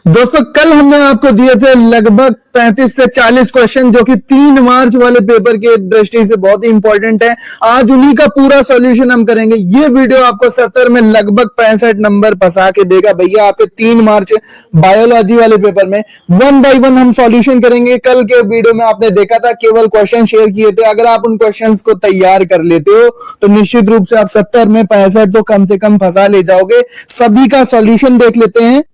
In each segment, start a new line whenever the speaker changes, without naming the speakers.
दोस्तों कल हमने आपको दिए थे लगभग 35 से 40 क्वेश्चन जो कि 3 मार्च वाले पेपर के दृष्टि से बहुत ही इंपॉर्टेंट है। आज उन्हीं का पूरा सॉल्यूशन हम करेंगे। ये वीडियो आपको 70 में लगभग 65 नंबर फंसा के देगा भैया आपके 3 मार्च बायोलॉजी वाले पेपर में। 1 बाय 1 हम सॉल्यूशन करेंगे। कल के वीडियो में आपने देखा था केवल क्वेश्चन शेयर किए थे। अगर आप उन क्वेश्चन को तैयार कर लेते हो तो निश्चित रूप से आप 70 में 65 तो कम से कम फंसा ले जाओगे। सभी का सॉल्यूशन देख लेते हैं।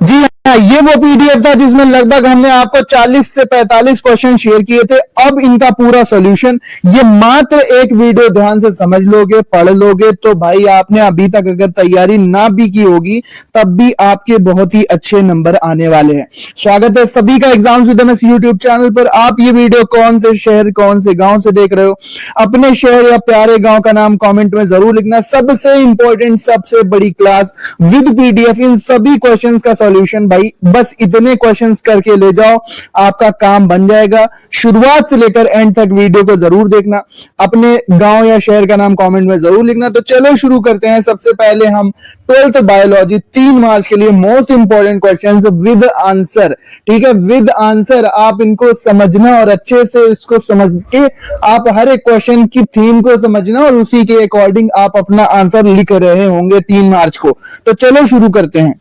जी हाँ, ये वो पीडीएफ था जिसमें लगभग हमने आपको 40 से 45 क्वेश्चन शेयर किए थे। अब इनका पूरा सॉल्यूशन, ये मात्र एक वीडियो ध्यान से समझ लोगे, पढ़ लोगे तो भाई आपने अभी तक अगर तैयारी ना भी की होगी तब भी आपके बहुत ही अच्छे नंबर आने वाले हैं। स्वागत है सभी का exams with MS YouTube channel पर। आप ये वीडियो कौन से शहर कौन से गांव से देख रहे हो, अपने शहर या प्यारे गांव का नाम कॉमेंट में जरूर लिखना। सबसे इंपॉर्टेंट, सबसे बड़ी क्लास विद पीडीएफ, इन सभी क्वेश्चन का सॉल्यूशन। भाई बस इतने क्वेश्चंस करके ले जाओ, आपका काम बन जाएगा। शुरुआत से लेकर एंड तक वीडियो को जरूर देखना। अपने गांव या शहर का नाम कमेंट में जरूर लिखना। तो चलो शुरू करते हैं। सबसे पहले हम 12th बायोलॉजी 3 मार्च के लिए most important questions with answer, ठीक है, विद आंसर। आप इनको समझना और अच्छे से इसको समझ के आप हर एक क्वेश्चन की थीम को समझना और उसी के अकॉर्डिंग आप अपना आंसर लिख रहे होंगे 3 मार्च को। तो चलो शुरू करते हैं।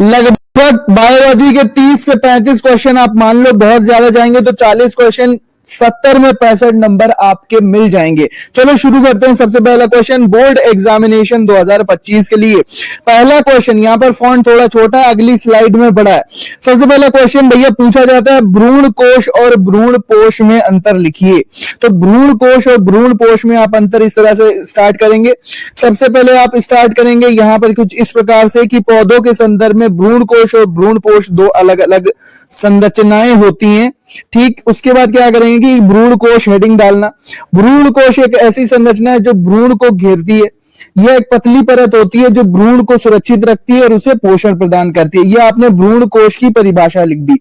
लगभग बायोलॉजी के 30 से 35 क्वेश्चन आप मान लो बहुत ज्यादा जाएंगे तो 40 क्वेश्चन 70 में 65 नंबर आपके मिल जाएंगे। चलो शुरू करते हैं। सबसे पहला क्वेश्चन बोर्ड एग्जामिनेशन 2025 के लिए। पहला क्वेश्चन, यहां पर फॉन्ट थोड़ा छोटा है, अगली स्लाइड में बड़ा है। सबसे पहला क्वेश्चन भैया पूछा जाता है भ्रूण कोश और भ्रूण पोष में अंतर लिखिए। तो भ्रूण कोश और भ्रूण पोष में आप अंतर इस तरह से स्टार्ट करेंगे। सबसे पहले आप स्टार्ट करेंगे यहां पर कुछ इस प्रकार से कि पौधों के संदर्भ में भ्रूण कोश और भ्रूण पोष दो अलग अलग संरचनाएं होती हैं। ठीक, उसके बाद क्या करेंगे कि भ्रूण कोश हेडिंग डालना। भ्रूण कोश एक ऐसी संरचना है जो भ्रूण को घेरती है। यह एक पतली परत होती है जो भ्रूण को सुरक्षित रखती है और उसे पोषण प्रदान करती है। यह आपने भ्रूण कोश की परिभाषा लिख दी।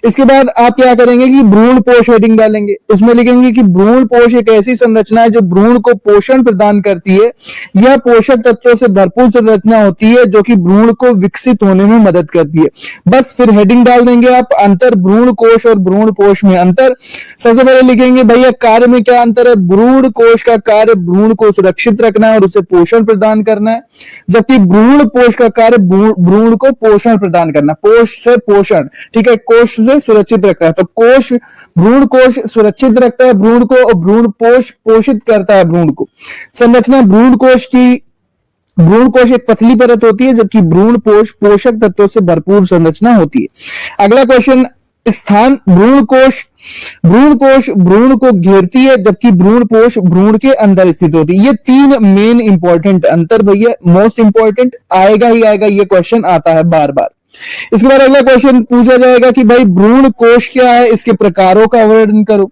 इसके बाद आप क्या करेंगे कि भ्रूण पोष हेडिंग डालेंगे। उसमें लिखेंगे कि भ्रूण पोष एक ऐसी संरचना है जो भ्रूण को पोषण प्रदान करती है। यह पोषक तत्वों से भरपूर संरचना होती है जो कि भ्रूण को विकसित होने में मदद करती है। बस फिर हेडिंग डाल देंगे आप, अंतर भ्रूण कोश और भ्रूण पोष में अंतर। सबसे पहले लिखेंगे भैया कार्य में क्या अंतर है। भ्रूण कोश का कार्य भ्रूण को सुरक्षित रखना है और उसे पोषण प्रदान करना है, जबकि भ्रूण पोष का कार्य भ्रूण को पोषण प्रदान करना। पोष से पोषण, ठीक है, कोश से सुरक्षित रखना है। तो कोश, भ्रूण कोश सुरक्षित रखता है भ्रूण को और भ्रूण पोष पोषित करता है भ्रूण को। संरचना भ्रूण कोश की, भ्रूण कोश एक पतली परत होती है जबकि भ्रूण पोष पोषक तत्वों से भरपूर संरचना होती है। अगला क्वेश्चन, स्थान भ्रूण कोश भ्रूण को घेरती है जबकि भ्रूण पोष भ्रूण के अंदर स्थित होती है। ये 3 मेन इंपॉर्टेंट अंतर भैया, मोस्ट इंपॉर्टेंट आएगा ही आएगा, ये क्वेश्चन आता है बार बार। इसके बाद अगला क्वेश्चन पूछा जाएगा कि भाई भ्रूण कोश क्या है, इसके प्रकारों का वर्णन करो।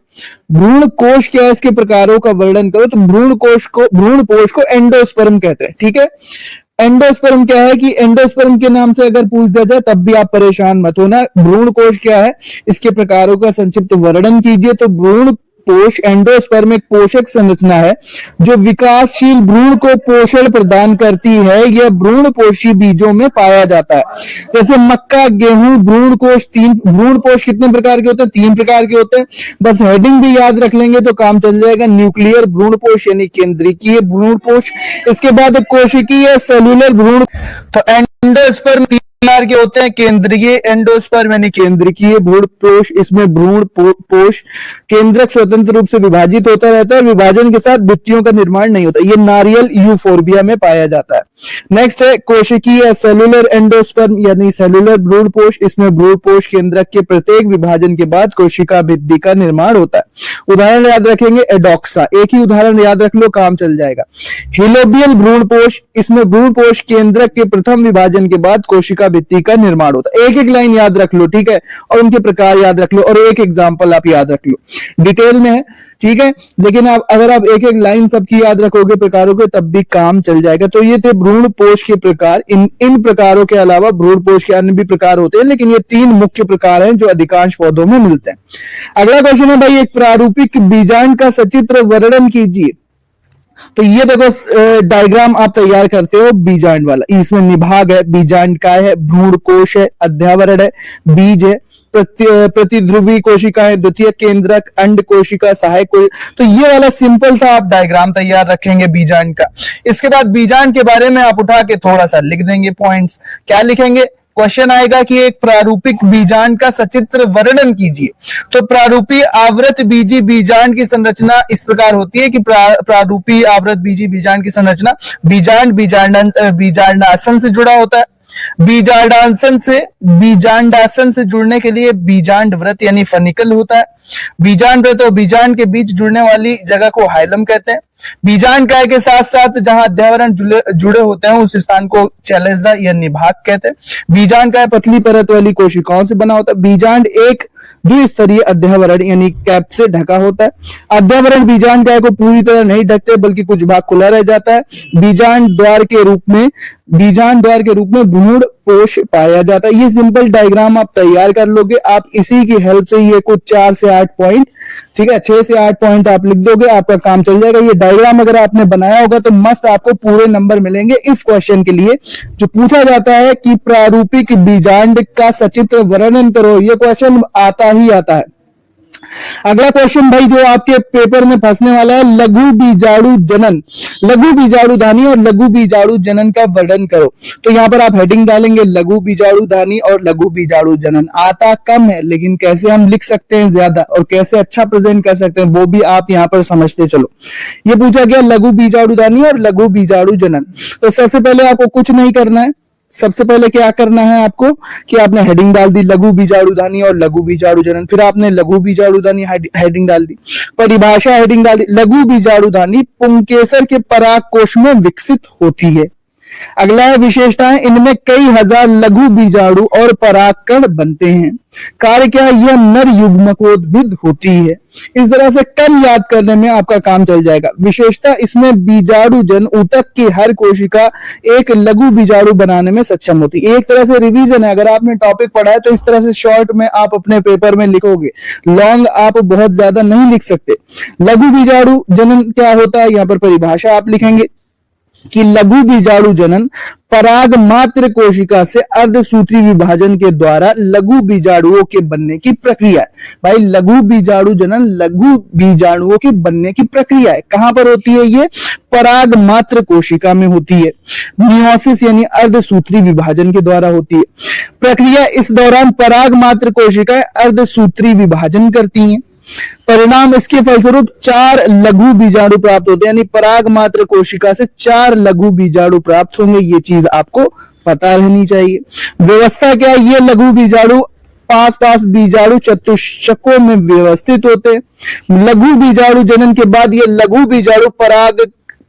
भ्रूण कोश क्या है, इसके प्रकारों का वर्णन करो। तो भ्रूण पोष को एंडोस्पर्म कहते हैं, ठीक है। एंडोस्पर्म क्या है कि एंडोस्पर्म के नाम से अगर पूछ दिया जाए तब भी आप परेशान मत होना। भ्रूण कोश क्या है, इसके प्रकारों का संक्षिप्त वर्णन कीजिए। तो भ्रूण पोष एंडोस्पर्म एक पोषक संरचना है जो विकासशील भ्रूण को पोषण प्रदान करती है। यह भ्रूण पोषी बीजों में पाया जाता है। जैसे मक्का, गेहूं, भ्रूण कोश। भ्रूण कोश कितने प्रकार के होते हैं? 3 प्रकार के होते हैं। बस हेडिंग भी याद रख लेंगे तो काम चल जाएगा। न्यूक्लियर भ्रूण कोश यानी केंद्रीय भ्रूण कोश। इसके बाद कोशिकीय सेलुलर भ्रूण। तो एंडोस्पर्म प्रकार के होते हैं। केंद्रीय एंडोस्पर्म यानी केंद्रीय भ्रूण पोष। इसमें भ्रूण पोष केंद्रक स्वतंत्र रूप से विभाजित होता रहता है और विभाजन के साथ भित्तियों का निर्माण नहीं होता। ये नारियल यूफोर्बिया में पाया जाता है। नेक्स्ट है कोशिकीय सेलुलर एंडोस्पर्म यानी सेलुलर भ्रूण पोष। इसमें भ्रूण पोष केंद्रक के प्रत्येक विभाजन के बाद कोशिका भित्ति का निर्माण होता है। उदाहरण याद रखेंगे एडोक्सा, एक ही उदाहरण याद रख लो, काम चल जाएगा। हिलोबियल भ्रूण पोष, इसमें भ्रूण पोष केंद्रक के प्रथम विभाजन के बाद कोशिका भित्ति का निर्माण होता है। एक एक लाइन याद रख लो, ठीक है, और उनके प्रकार याद रख लो और एक एग्जांपल आप याद रख लो। डिटेल में है, ठीक है, लेकिन आप अगर आप एक एक लाइन सबकी याद रखोगे प्रकारों के तब भी काम चल जाएगा। तो ये थे भ्रूण पोष के प्रकार। इन प्रकारों के अलावा भ्रूण पोष के अन्य भी प्रकार होते हैं, लेकिन ये 3 मुख्य प्रकार हैं जो अधिकांश पौधों में मिलते हैं। अगला क्वेश्चन है भाई एक प्रारूपिक बीजांड का सचित्र वर्णन कीजिए। तो ये देखो डायग्राम आप तैयार करते हो बीजांड वाला, इसमें निभाग है, बीजांड काय है, भ्रूण कोश है, अध्यावरण है, बीज है, प्रतिध्रुवी कोशिका है, द्वितीय केंद्रक, अंड कोशिका, सहायक कोशिका। तो ये वाला सिंपल था, आप डायग्राम तैयार रखेंगे बीजांड का। इसके बाद बीजांड के बारे में आप उठा के थोड़ा सा लिख देंगे पॉइंट्स। क्या लिखेंगे? क्वेश्चन आएगा कि एक प्रारूपिक बीजांड का सचित्र वर्णन कीजिए। तो प्रारूपी आवृत बीजी बीजांड की संरचना इस प्रकार होती है कि प्रारूपी आवृत बीजी बीजांड की संरचना, बीजांडासन से जुड़ा होता है। बीजांडासन से जुड़ने के लिए बीजांड व्रत यानी फनिकल होता है। बीजांड व्रत और बीजांड के बीच जुड़ने वाली जगह को हाइलम कहते हैं। बीजांड काय के साथ साथ जहां अध्यावरण जुड़े होते हैं उस स्थान को चैलेजा या निभाग कहते हैं। बीजांड काय पतली परत वाली कोशिकाओं से बना होता है। बीजांड एक द्विस्तरीय अध्यावरण यानी कैप से ढका होता है। अध्यावरण बीजांड काय को पूरी तरह नहीं ढकते बल्कि कुछ भाग खुला रह जाता है। बीजांड द्वार के रूप में भ्रूण कोश पाया जाता है। ये सिंपल डायग्राम आप तैयार कर लोगे। आप इसी की हेल्प से ये कुछ 4 से 8 पॉइंट, ठीक है, 6 से 8 पॉइंट आप लिख दोगे, आपका काम चल जाएगा। ये डायग्राम अगर आपने बनाया होगा तो मस्त आपको पूरे नंबर मिलेंगे इस क्वेश्चन के लिए, जो पूछा जाता है कि प्रारूपिक बीजांड का सचित्र वर्णन करो। ये क्वेश्चन आता ही आता है। अगला क्वेश्चन भाई जो आपके पेपर में फंसने वाला है, लघु बीजाणु जनन, लघु बीजाणु धानी और लघु बीजाणु जनन का वर्णन करो। तो यहां पर आप हेडिंग डालेंगे लघु बीजाणु धानी और लघु बीजाणु जनन। आता कम है लेकिन कैसे हम लिख सकते हैं ज्यादा और कैसे अच्छा प्रेजेंट कर सकते हैं वो भी आप यहां पर समझते चलो। ये पूछा गया लघु बीजाणु धानी और लघु बीजाणु जनन। तो सबसे पहले आपको कुछ नहीं करना है, सबसे पहले क्या करना है आपको कि आपने हेडिंग डाल दी लघु बीजाणु धानी और लघु बीजाणु जनन, फिर आपने लघु बीजाणु धानी हेडिंग डाल दी, परिभाषा हेडिंग डाल दी। लघु बीजाणु धानी पुंकेसर के पराग कोश में विकसित होती है। अगला है विशेषताएं, इनमें कई हजार लघु बीजाणु और परागकण बनते हैं। कार्य क्या है? यह नर युग्मकोद्भिद होती है। इस तरह से कम याद करने में आपका काम चल जाएगा। विशेषता, इसमें बीजाणु जन ऊतक की हर कोशिका एक लघु बीजाणु बनाने में सक्षम होती है। एक तरह से रिवीजन है, अगर आपने टॉपिक पढ़ा है तो इस तरह से शॉर्ट में आप अपने पेपर में लिखोगे, लॉन्ग आप बहुत ज्यादा नहीं लिख सकते। लघु बीजाणु जनन क्या होता है? यहाँ पर परिभाषा आप लिखेंगे कि लघु बीजाणु जनन पराग मात्र कोशिका से अर्धसूत्री विभाजन के द्वारा लघु बीजाणुओं के बनने की प्रक्रिया है। भाई लघु बीजाणु जनन लघु बीजाणुओं के बनने की प्रक्रिया है। कहां पर होती है? ये पराग मात्र कोशिका में होती है। मियोसिस यानी अर्धसूत्री विभाजन के द्वारा होती है प्रक्रिया। इस दौरान पराग मात्र कोशिकाएं अर्धसूत्री विभाजन करती हैं। परिणाम, इसके फलस्वरूप 4 लघु बीजाणु प्राप्त होते हैं, यानी पराग मात्र कोशिका से 4 लघु बीजाणु प्राप्त होंगे। ये चीज आपको पता रहनी चाहिए। व्यवस्था क्या है? ये लघु बीजाणु पास बीजाणु चतुष्कों में व्यवस्थित होते हैं। लघु बीजाणु जनन के बाद ये लघु बीजाणु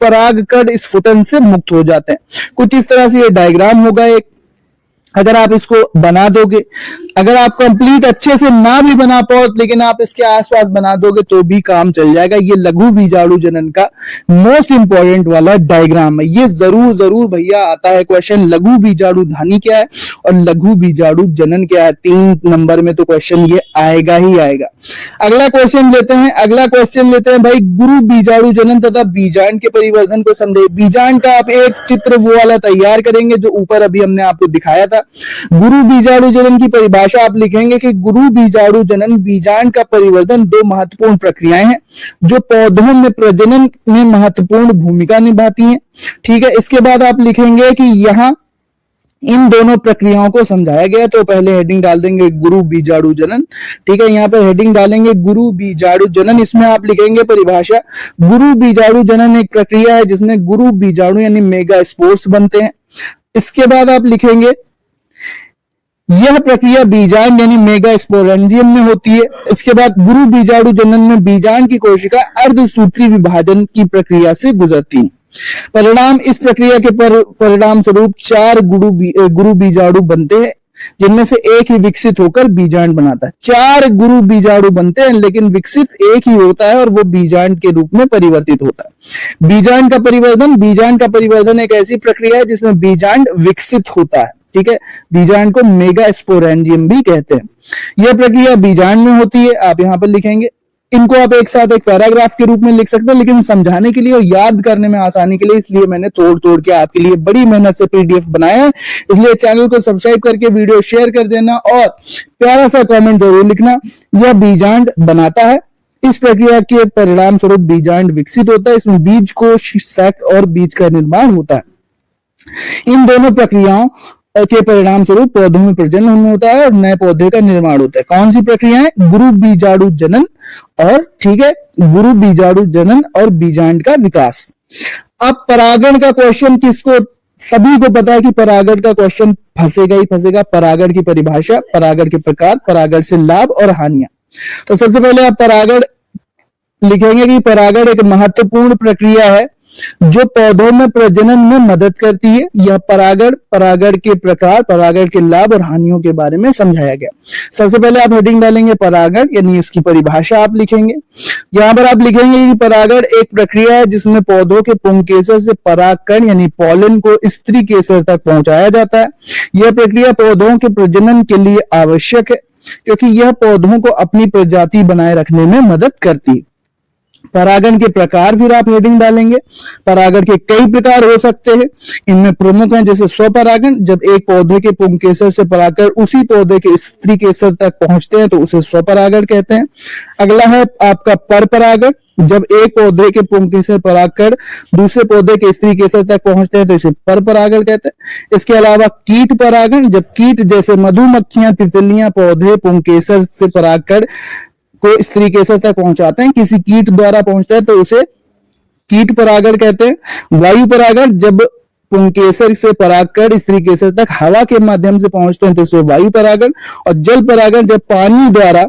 परागकण स्फुटन से मुक्त हो जाते हैं। कुछ इस तरह से ये डायग्राम होगा एक। अगर आप इसको बना दोगे, अगर आप कंप्लीट अच्छे से ना भी बना पाओ लेकिन आप इसके आसपास बना दोगे तो भी काम चल जाएगा। ये लघु बीजाणु जनन का मोस्ट इंपॉर्टेंट वाला डायग्राम है। ये जरूर भैया आता है क्वेश्चन, लघु बीजाणु धानी क्या है और लघु बीजाणु जनन क्या है। 3 नंबर में तो क्वेश्चन ये आएगा ही आएगा। अगला क्वेश्चन लेते हैं भाई, गुरु बीजाणु जनन तथा बीजांड के परिवर्धन को समझे। बीजांड का आप एक चित्र वो वाला तैयार करेंगे जो ऊपर अभी हमने आपको दिखाया था। गुरु बीजाणु जनन की परिभाषा आप लिखेंगे कि गुरु बीजाणु जनन बीजांड का परिवर्धन 2 महत्वपूर्ण प्रक्रियाएं हैं जो पौधों में प्रजनन में महत्वपूर्ण भूमिका निभाती हैं। ठीक है, इसके बाद आप लिखेंगे कि यहां इन दोनों प्रक्रियाओं को समझाया गया। तो पहले हेडिंग डाल देंगे गुरु बीजाणु जनन। ठीक है, यहाँ पर हेडिंग डालेंगे गुरु बीजाणु जनन। इसमें आप लिखेंगे परिभाषा, गुरु बीजाणु जनन एक प्रक्रिया है जिसमें गुरु बीजाणु यानी मेगा स्पोर्स बनते हैं। इसके बाद आप लिखेंगे यह प्रक्रिया बीजांड यानी मेगा स्पोरेंजियम में होती है। इसके बाद गुरु बीजाणु जनन में बीजांड की कोशिका अर्धसूत्री विभाजन की प्रक्रिया से गुजरती है। परिणाम, इस प्रक्रिया के परिणाम स्वरूप 4 गुरु बीजाणु बनते हैं जिनमें से एक ही विकसित होकर बीजांड बनाता है। 4 गुरु बीजाणु बनते हैं लेकिन विकसित एक ही होता है और वो बीजांड के रूप में परिवर्तित होता है। बीजांड का परिवर्धन एक ऐसी प्रक्रिया है जिसमें बीजांड विकसित होता है। ठीक है, बीजांड को मेगा स्पोरेंजियम भी कहते हैं। यह प्रक्रिया बीजांड में होती है। आप यहां पर लिखेंगे इनको आप एक साथ एक पैराग्राफ के रूप में लिख सकते हैं, लेकिन समझाने के लिए और याद करने में आसानी के लिए इसलिए मैंने तोड़ तोड़ के आपके लिए बड़ी मेहनत से पीडीएफ बनाया है। इसलिए चैनल को सब्सक्राइब करके वीडियो शेयर कर देना और प्यारा सा कमेंट जरूर लिखना। यह बीजांड बनाता है। इस प्रक्रिया के परिणाम स्वरूप बीजांड विकसित होता है। इसमें बीज कोश, सैक और बीज का निर्माण होता है। इन दोनों प्रक्रियाओं के परिणाम स्वरूप पौधों में प्रजनन होता है और नए पौधे का निर्माण होता है। कौन सी प्रक्रियाएं? गुरु बीजाणु जनन और ठीक है, गुरु बीजाणु जनन और बीजांड का विकास। अब परागण का क्वेश्चन किसको, सभी को पता है कि परागण का क्वेश्चन फंसेगा ही फंसेगा। परागण की परिभाषा, परागण के प्रकार, परागण से लाभ और हानियां। तो सबसे पहले आप परागण लिखेंगे कि परागण एक महत्वपूर्ण प्रक्रिया है जो पौधों में प्रजनन में मदद करती है। यह परागण, परागण के प्रकार, परागण के लाभ और हानियों के बारे में समझाया गया। सबसे पहले आप हेडिंग डालेंगे परागण, यानी इसकी परिभाषा आप लिखेंगे। यहां पर आप लिखेंगे कि परागण एक प्रक्रिया है जिसमें पौधों के पुंकेसर से परागकण यानी पॉलन को स्त्री केसर तक पहुंचाया जाता है। यह प्रक्रिया पौधों के प्रजनन के लिए आवश्यक है क्योंकि यह पौधों को अपनी प्रजाति बनाए रखने में मदद करती है। परागण के प्रकार फिर आप हेडिंग डालेंगे। परागण के कई प्रकार हो सकते हैं, इनमें प्रमुख हैं जैसे स्वपरागण, जब एक पौधे के पुंकेसर से परागकण उसी पौधे के स्त्री केसर तक पहुंचते हैं तो उसे स्वपरागण कहते हैं। अगला है आपका परपरागण, जब एक पौधे के पुंकेसर परागकण दूसरे पौधे के स्त्री केसर तक पहुंचते हैं तो इसे परपरागण कहते हैं। इसके अलावा कीट परागण, जब कीट जैसे मधुमक्खियां, तितलियां पौधे पुंकेसर से परागकण को स्त्री केसर तक पहुंचाते हैं, किसी कीट द्वारा पहुंचता है तो उसे कीट परागण कहते हैं। वायु परागण, जब पुंकेसर से परागकण स्त्री केसर तक हवा के माध्यम से पहुंचते हैं तो इसे वायु परागण। और जल परागण, जब पानी द्वारा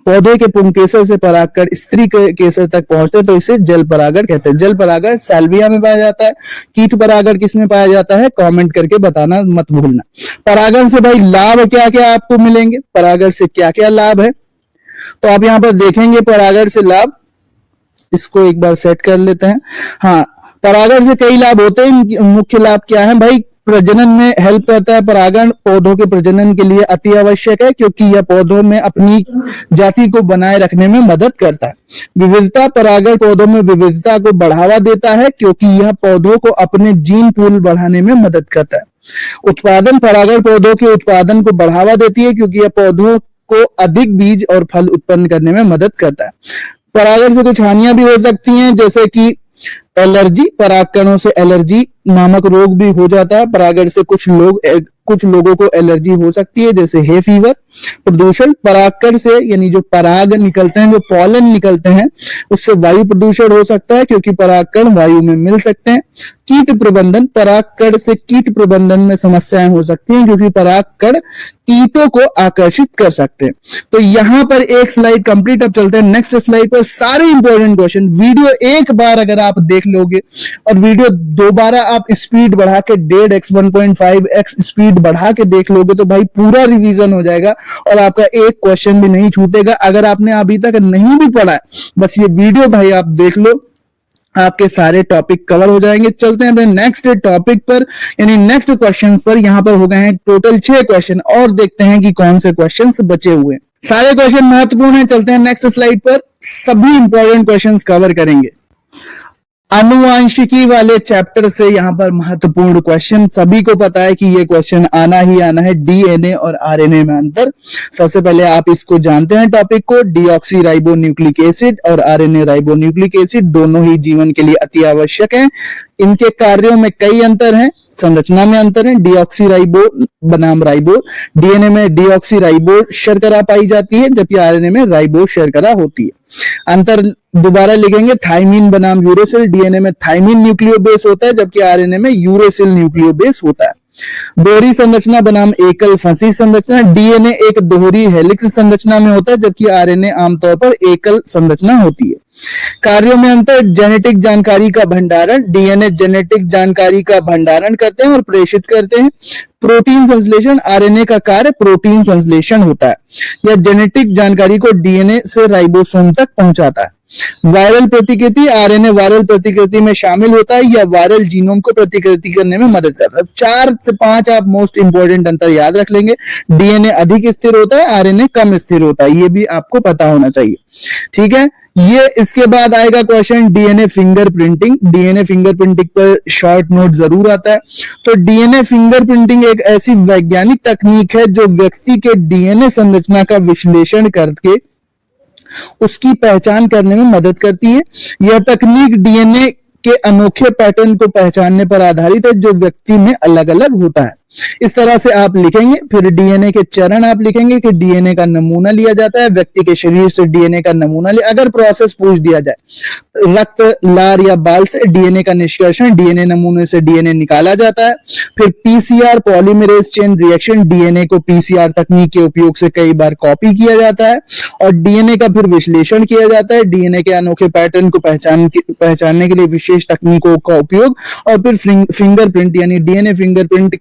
पौधे के पुंकेसर से परागकण स्त्री केसर तक पहुंचते हैं तो इसे जल परागण कहते हैं। जल परागण साल्विया में पाया जाता है। कीट परागण किसमें पाया जाता है? कमेंट करके बताना मत भूलना। परागण से भाई लाभ क्या क्या आपको मिलेंगे, परागण से क्या क्या लाभ है, तो आप यहां पर देखेंगे परागण से लाभ। इसको एक बार सेट कर लेते हैं। हाँ, परागण से कई लाभ होते हैं। मुख्य लाभ क्या है भाई? प्रजनन में हेल्प करता है। परागण पौधों के प्रजनन के लिए अति आवश्यक है क्योंकि यह पौधों में अपनी जाति को बनाए रखने में मदद करता है। विविधता, परागण पौधों में विविधता को बढ़ावा देता है क्योंकि यह पौधों को अपने जीन पूल बढ़ाने में मदद करता है। उत्पादन, परागण पौधों के उत्पादन को बढ़ावा देती है क्योंकि यह पौधों को अधिक बीज और फल उत्पन्न करने में मदद करता है। परागण से कुछ हानियां भी हो सकती हैं जैसे कि एलर्जी, परागकणों से एलर्जी नामक रोग भी हो जाता है। परागण से कुछ लोगों को एलर्जी हो सकती है जैसे हे फीवर। प्रदूषण, परागकण से यानी जो पराग निकलते हैं, जो पॉलन निकलते हैं, उससे वायु प्रदूषण हो सकता है क्योंकि परागकण वायु में मिल सकते हैं। कीट प्रबंधन, परागकण से कीट प्रबंधन में समस्याएं हो सकती हैं क्योंकि परागकण कीटों को आकर्षित कर सकते हैं। तो यहां पर एक स्लाइड कंप्लीट। अब चलते हैं नेक्स्ट स्लाइड पर। सारे इंपॉर्टेंट क्वेश्चन वीडियो एक बार अगर आप देख लोगे और वीडियो दोबारा आप स्पीड बढ़ा के 1.5x 1.5x स्पीड बढ़ा के देख लोगे तो भाई पूरा रिवीजन हो जाएगा और आपका एक क्वेश्चन भी नहीं छूटेगा। अगर आपने अभी तक नहीं भी पढ़ा है, बस ये वीडियो भाई आप देख लो, आपके सारे टॉपिक कवर हो जाएंगे। चलते हैं अपने नेक्स्ट टॉपिक पर, यानी नेक्स्ट क्वेश्चंस पर। यहां पर हो गए हैं टोटल 6 क्वेश्चन और देखते हैं कि कौन से क्वेश्चंस बचे हुए हैं। सारे क्वेश्चन महत्वपूर्ण हैं। चलते हैं नेक्स्ट स्लाइड पर, सभी इंपॉर्टेंट क्वेश्चंस कवर करेंगे। आनुवांशिकी वाले चैप्टर से यहाँ पर महत्वपूर्ण क्वेश्चन, सभी को पता है कि ये क्वेश्चन आना ही आना है। डीएनए और आरएनए में अंतर, सबसे पहले आप इसको जानते हैं टॉपिक को। डीऑक्सी राइबो न्यूक्लिक एसिड और आरएनए राइबो न्यूक्लिक एसिड दोनों ही जीवन के लिए अति आवश्यक हैं। इनके कार्यों में कई अंतर हैं, संरचना में अंतर है। डीऑक्सी राइबो बनाम राइबो, डीएनए में डीऑक्सी राइबो शर्करा पाई जाती है जबकि आरएनए में राइबो शर्करा होती है। अंतर दोबारा लिखेंगे, थाइमिन बनाम यूरेसिल, डीएनए में थाइमिन न्यूक्लियोबेस होता है जबकि आरएनए में यूरेसिल न्यूक्लियोबेस होता है। दोहरी संरचना बनाम एकल फंसी संरचना, डीएनए एक दोहरी हेलिक्स संरचना में होता है जबकि आरएनए आमतौर पर एकल संरचना होती है। कार्यों में अंतर, जेनेटिक जानकारी का भंडारण, डीएनए जेनेटिक जानकारी का भंडारण करते हैं और प्रेषित करते हैं। प्रोटीन संश्लेषण, आरएनए का कार्य प्रोटीन संश्लेषण होता है। यह जेनेटिक जानकारी को डीएनए से राइबोसोम तक पहुंचाता है। वायरल प्रतिकृति, आरएनए वायरल प्रतिकृति में शामिल होता है या वायरल जीनोम को प्रतिकृति करने में मदद करता है। 4 से 5 आप मोस्ट इंपोर्टेंट अंतर याद रख लेंगे। डीएनए अधिक स्थिर होता है, आरएनए कम स्थिर होता है, ये भी आपको पता होना चाहिए। ठीक है, ये इसके बाद आएगा question DNA fingerprinting. DNA fingerprinting पर शॉर्ट नोट जरूर आता है। तो डीएनए फिंगरप्रिंटिंग एक ऐसी वैज्ञानिक तकनीक है जो व्यक्ति के डीएनए संरचना का विश्लेषण करके उसकी पहचान करने में मदद करती है। यह तकनीक डीएनए के अनोखे पैटर्न को पहचानने पर आधारित है जो व्यक्ति में अलग अलग होता है। इस तरह से आप लिखेंगे। फिर डीएनए के चरण आप लिखेंगे कि डीएनए का नमूना लिया जाता है, व्यक्ति के शरीर से डीएनए का नमूना लिया, अगर प्रोसेस पूछ दिया जाए, रक्त, लार या बाल से डीएनए का निष्कर्षण, डीएनए नमूने से डीएनए निकाला जाता है। फिर PCR polymerase chain reaction, DNA को पीसीआर तकनीक के उपयोग से कई बार कॉपी किया जाता है और डीएनए का फिर विश्लेषण किया जाता है। डीएनए के अनोखे पैटर्न को पहचानने के लिए विशेष तकनीकों का उपयोग, और फिर फिंगरप्रिंट यानी डीएनए फिंगरप्रिंट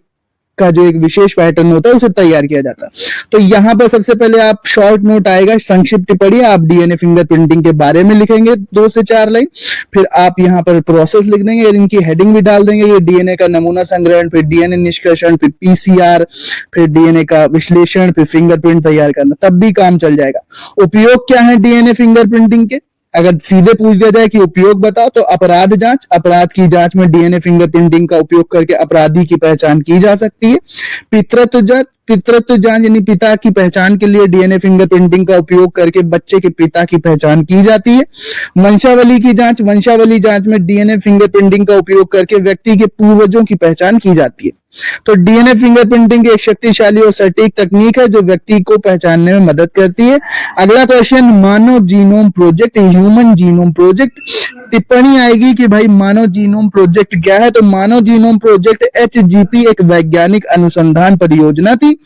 का जो एक विशेष पैटर्न होता है उसे तैयार किया जाता है। तो यहां पर सबसे पहले आप शॉर्ट नोट आएगा, संक्षिप्त टिप्पणी आप डीएनए फिंगरप्रिंटिंग के बारे में लिखेंगे 2 से 4 लाइन। फिर आप यहां पर प्रोसेस लिख देंगे और इनकी हेडिंग भी डाल देंगे। ये डीएनए का नमूना संग्रहण, फिर डीएनए निष्कर्षण, फिर पीसीआर, फिर डीएनए का विश्लेषण, फिर फिंगरप्रिंट तैयार करना, तब भी काम चल जाएगा। उपयोग क्या है डीएनए फिंगरप्रिंटिंग के? अगर सीधे पूछ दिया जाए कि उपयोग बताओ तो अपराध जांच, अपराध की जांच में डीएनए फिंगरप्रिंटिंग का उपयोग करके अपराधी की पहचान की जा सकती है। पितृत्व जांच, पितृत्व जांच यानी पिता की पहचान के लिए डीएनए फिंगरप्रिंटिंग का उपयोग करके बच्चे के पिता की पहचान की जाती है। वंशावली की जांच, वंशावली जांच में डीएनए फिंगरप्रिंटिंग का उपयोग करके व्यक्ति के पूर्वजों की पहचान की जाती है। तो डीएनए फिंगरप्रिंटिंग एक शक्तिशाली और सटीक तकनीक है जो व्यक्ति को पहचानने में मदद करती है। अगला क्वेश्चन मानव genome project, human genome project. टिप्पणी आएगी कि भाई मानव जीनोम प्रोजेक्ट क्या है? तो मानव जीनोम प्रोजेक्ट एचजीपी एक वैज्ञानिक अनुसंधान परियोजना थी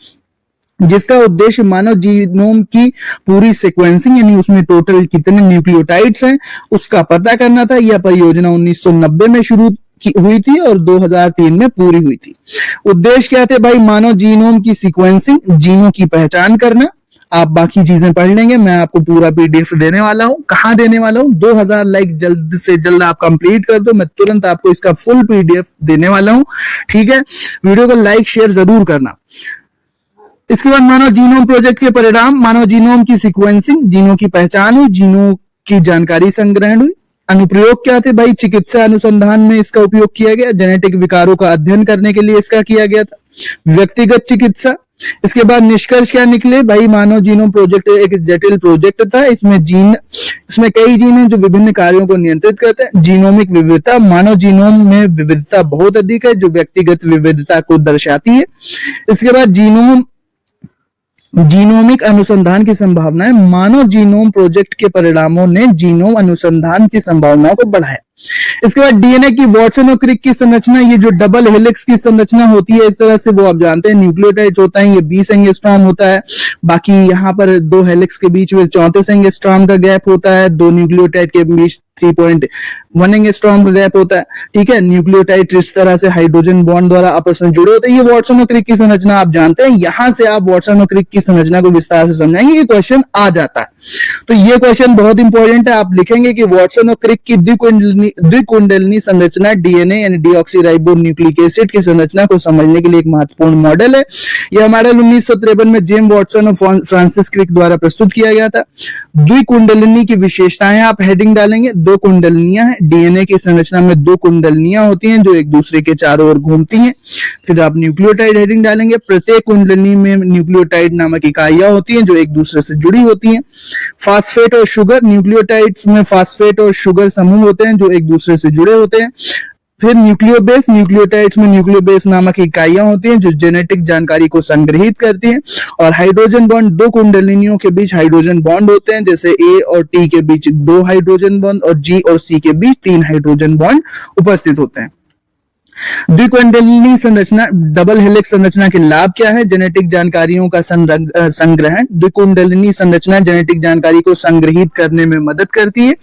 जिसका उद्देश्य मानव जीनोम की पूरी सीक्वेंसिंग यानी उसमें टोटल कितने न्यूक्लियोटाइड्स हैं उसका पता करना था। यह परियोजना 1990 में शुरू हुई थी और 2003 में पूरी हुई थी। उद्देश्य क्या थे भाई? मानव जीनोम की सीक्वेंसिंग, जीनों की पहचान करना। आप बाकी चीजें पढ़ लेंगे, मैं आपको पूरा पीडीएफ देने वाला हूं। कहां देने वाला हूं? 2000 लाइक जल्द से जल्द आप कंप्लीट कर दो, मैं तुरंत आपको इसका फुल पीडीएफ देने वाला हूं। ठीक है, वीडियो को लाइक शेयर जरूर करना। इसके बाद मानव जीनोम प्रोजेक्ट के परिणाम, मानव जीनोम की सीक्वेंसिंग, जीनों की पहचान हुई, जीनों की जानकारी संग्रहण हुई। अनुप्रयोग क्या थे भाई? चिकित्सा अनुसंधान में इसका उपयोग किया गया, जेनेटिक विकारों का अध्ययन करने के लिए इसका किया गया था, व्यक्तिगत चिकित्सा। इसके बाद निष्कर्ष क्या निकले भाई? मानव जीनोम प्रोजेक्ट एक जटिल प्रोजेक्ट था। इसमें कई जीन हैं जो विभिन्न कार्यों को नियंत्रित करते हैं। जीनोमिक विविधता, मानव जीनोम में विविधता बहुत अधिक है जो व्यक्तिगत विविधता को दर्शाती है। इसके बाद जीनोमिक अनुसंधान की संभावनाएं, मानव जीनोम प्रोजेक्ट के परिणामों ने जीनोम अनुसंधान की संभावनाओं को बढ़ाया। इसके बाद डीएनए की वाटसन और क्रिक की संरचना, ये जो डबल हेलिक्स की संरचना होती है इस तरह से, वो आप जानते हैं न्यूक्लियोटाइड्स होता है, ये 20 एंगस्ट्रॉम होता है। बाकी यहाँ पर 2 हेलिक्स के बीच में 34 एंगस्ट्रॉम का गैप होता है, 2 न्यूक्लियोटाइड के बीच 3.1 एंगस्ट्रॉम का गैप होता है। ठीक है, न्यूक्लियोटाइड इस तरह से हाइड्रोजन बॉन्ड द्वारा आपस में जुड़े होते हैं। ये वाटसन और क्रिक की संरचना आप जानते हैं। यहां से आप वाटसन और क्रिक की संरचना को विस्तार से समझाएंगे, ये क्वेश्चन आ जाता है। तो ये क्वेश्चन बहुत इंपॉर्टेंट है। आप लिखेंगे कि वाटसन और क्रिक की द्विकुंडलिनी संरचना डीएनए यानी डीऑक्सीराइबो न्यूक्लिक एसिड की संरचना को समझने के लिए एक महत्वपूर्ण मॉडल है। यह मॉडल 1953 में जेम्स वाटसन और फ्रांसिस क्रिक द्वारा प्रस्तुत किया गया था। द्विकुंडलिनी की विशेषताएं आप हेडिंग डालेंगे। 2 कुंडलियां हैं डीएनए की संरचना में, 2 कुंडलियां होती हैं जो एक दूसरे के चारों ओर घूमती हैं। फिर आप न्यूक्लियोटाइड हेडिंग डालेंगे। प्रत्येक कुंडलिनी में न्यूक्लियोटाइड नामक इकाइयां होती हैं जो एक दूसरे से जुड़ी होती हैं। फास्फेट और शुगर, न्यूक्लियोटाइड्स में फास्फेट और शुगर समूह होते हैं जो एक दूसरे से जुड़े होते हैं। फिर न्यूक्लियोबेस, न्यूक्लियोटाइड्स में न्यूक्लियोबेस नामक इकाइयां होती हैं जो जेनेटिक जानकारी को संग्रहित करती हैं। और हाइड्रोजन बॉन्ड, 2 कुंडलिनियों के बीच हाइड्रोजन बॉन्ड होते हैं, जैसे ए और टी के बीच 2 हाइड्रोजन बॉन्ड और जी और सी के बीच 3 हाइड्रोजन बॉन्ड उपस्थित होते हैं। द्विकुंडलिनी संरचना, डबल हेलिक्स संरचना के लाभ क्या है? जेनेटिक जानकारियों का संग्रहण। द्विकुंडलिनी संरचना जेनेटिक जानकारी को संग्रहित करने में मदद करती है।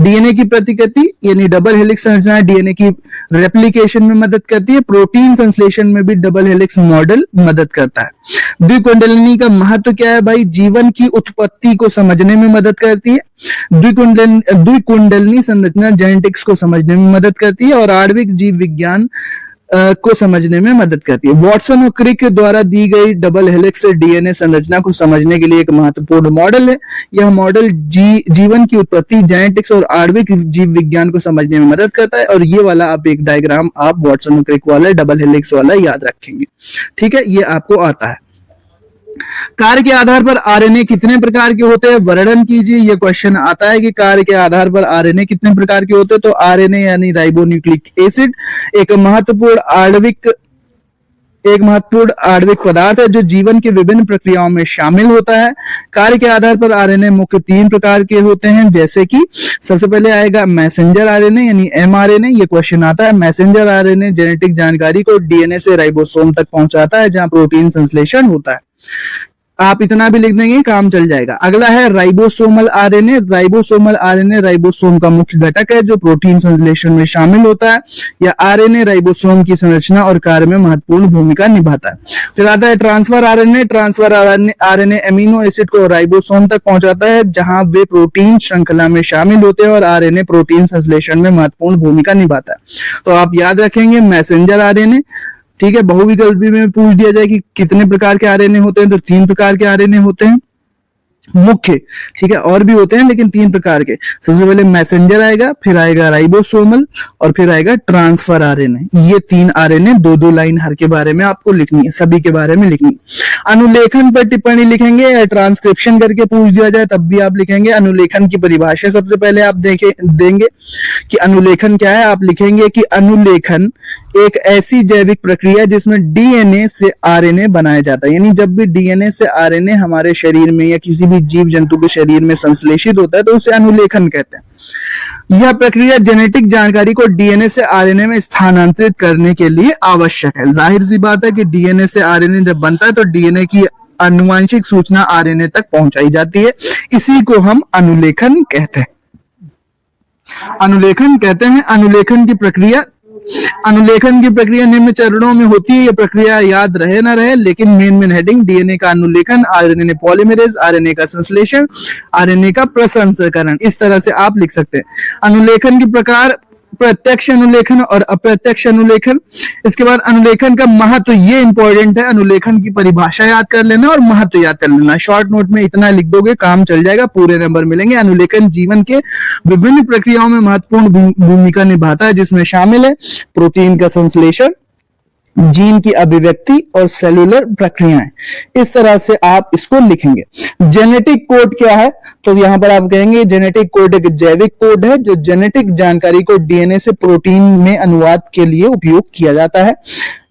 डीएनए की प्रतिकृति यानी डबल हेलिक्स संरचना डीएनए की रेप्लिकेशन में मदद करती है। प्रोटीन संश्लेषण में भी डबल हेलिक्स मॉडल मदद करता है। द्विकुंडलिनी का महत्व क्या है भाई? जीवन की उत्पत्ति को समझने में मदद करती है। द्विकुंडलिनी संरचना जेनेटिक्स को समझने में मदद करती है और आणविक जीव विज्ञान को समझने में मदद करती है। वॉटसन और क्रिक द्वारा दी गई डबल हेलिक्स डीएनए संरचना को समझने के लिए एक महत्वपूर्ण मॉडल है। यह मॉडल जीवन की उत्पत्ति, जेनेटिक्स और आणविक जीव विज्ञान को समझने में मदद करता है। और ये वाला आप एक डायग्राम आप वॉटसन और क्रिक वाला डबल हेलिक्स वाला याद रखेंगे, ठीक है, ये आपको आता है। कार्य के आधार पर आरएनए कितने प्रकार के होते हैं, वर्णन कीजिए। यह क्वेश्चन आता है कि कार्य के आधार पर आरएनए कितने प्रकार के होते हैं। तो आरएनए यानी राइबोन्यूक्लिक एसिड एक महत्वपूर्ण आणविक पदार्थ है जो जीवन के विभिन्न प्रक्रियाओं में शामिल होता है। कार्य के आधार पर आरएनए मुख्य 3 प्रकार के होते हैं, जैसे कि सबसे पहले आएगा मैसेंजर आरएनए यानी एमआरएनए। ये क्वेश्चन आता है। मैसेंजर आरएनए जेनेटिक जानकारी को डीएनए से राइबोसोम तक पहुंचाता है जहां प्रोटीन संश्लेषण होता है। आप इतना भी लिख देंगे काम चल जाएगा। अगला है ribosomal RNA. Ribosomal RNA ribosome का मुख्य घटक है जो प्रोटीन संश्लेषण में शामिल होता है। यह आरएनए राइबोसोम की संरचना और कार्य में महत्वपूर्ण भूमिका निभाता है। फिर आता है transfer RNA. Transfer RNA amino acid को राइबोसोम तक पहुंचाता है जहां वे प्रोटीन श्रृंखला में शामिल होते हैं और आरएनए प्रोटीन संश्लेषण में महत्वपूर्ण भूमिका निभाता है। तो आप याद रखेंगे मैसेंजर आरएनए, ठीक है। बहुविकल्पी में पूछ दिया जाए कि कितने प्रकार के आरएनए होते हैं, तो 3 प्रकार के आरएनए होते हैं मुख्य, ठीक है, और भी होते हैं लेकिन 3 प्रकार के। सबसे पहले मैसेंजर आएगा, फिर आएगा राइबोसोमल और फिर आएगा ट्रांसफर आरएनए। ये 3 आरएनए 2-2 लाइन हर के बारे में आपको लिखनी है, सभी के बारे में लिखनी। अनुलेखन पर टिप्पणी लिखेंगे या ट्रांसक्रिप्शन करके पूछ दिया जाए तब भी आप लिखेंगे। अनुलेखन की परिभाषा सबसे पहले आप देंगे कि अनुलेखन क्या है। आप लिखेंगे कि अनुलेखन एक ऐसी जैविक प्रक्रिया जिसमें डीएनए से आरएनए बनाया जाता है। यानी जब भी डीएनए से आरएनए हमारे शरीर में या किसी भी जीव जंतु के शरीर में संश्लेषित होता है तो उसे अनुलेखन कहते हैं। यह प्रक्रिया जेनेटिक जानकारी को डीएनए से आरएनए में स्थानांतरित करने के लिए आवश्यक है। जाहिर सी बात है कि डीएनए से आरएनए जब बनता है तो डीएनए की आनुवांशिक सूचना आरएनए तक पहुंचाई जाती है। इसी को हम अनुलेखन कहते हैं। अनुलेखन की प्रक्रिया निम्न चरणों में होती है। यह प्रक्रिया याद रहे ना रहे लेकिन मेन हेडिंग डीएनए का अनुलेखन, आरएनए पॉलीमरेज, आरएनए का संश्लेषण, आरएनए का प्रसंस्करण, इस तरह से आप लिख सकते हैं। अनुलेखन के प्रकार प्रत्यक्ष अनुलेखन और अप्रत्यक्ष अनुलेखन। इसके बाद अनुलेखन का महत्व, ये इंपॉर्टेंट है। अनुलेखन की परिभाषा याद कर लेना और महत्व याद कर लेना। शॉर्ट नोट में इतना लिख दोगे काम चल जाएगा, पूरे नंबर मिलेंगे। अनुलेखन जीवन के विभिन्न प्रक्रियाओं में महत्वपूर्ण भूमिका निभाता है जिसमें शामिल है प्रोटीन का संश्लेषण, जीन की अभिव्यक्ति और सेलुलर प्रक्रियाएं। इस तरह से आप इसको लिखेंगे। जेनेटिक कोड क्या है, तो यहां पर आप कहेंगे जेनेटिक कोड एक जैविक कोड है जो जेनेटिक जानकारी को डीएनए से प्रोटीन में अनुवाद के लिए उपयोग किया जाता है।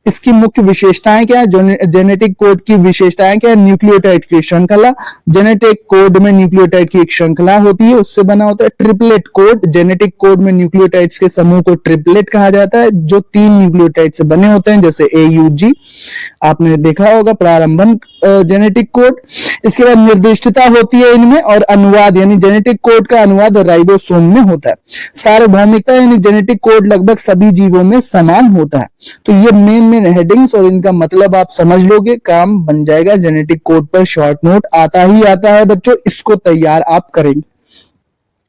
इसकी मुख्य विशेषताएं क्या है, जेनेटिक कोड की विशेषताएं क्या है। न्यूक्लियोटाइड की श्रृंखला, जेनेटिक कोड में न्यूक्लियोटाइड की एक श्रृंखला होती है, उससे बना होता है। ट्रिपलेट कोड, जेनेटिक कोड में न्यूक्लियोटाइड्स के समूह को ट्रिपलेट कहा जाता है जो 3 न्यूक्लियोटाइड से बने होते हैं, जैसे AUG आपने देखा होगा प्रारंभन जेनेटिक कोड। इसके बाद निर्दिष्टता होती है इनमें और अनुवाद, यानी जेनेटिक कोड का अनुवाद राइबोसोम में होता है। सार्वभौमिकता, यानी जेनेटिक कोड लगभग सभी जीवों में समान होता है। तो ये मेन हेडिंग्स और इनका मतलब आप समझ लोगे, काम बन जाएगा। जेनेटिक कोड पर शॉर्ट नोट आता ही आता है बच्चों, इसको तैयार आप करेंगे।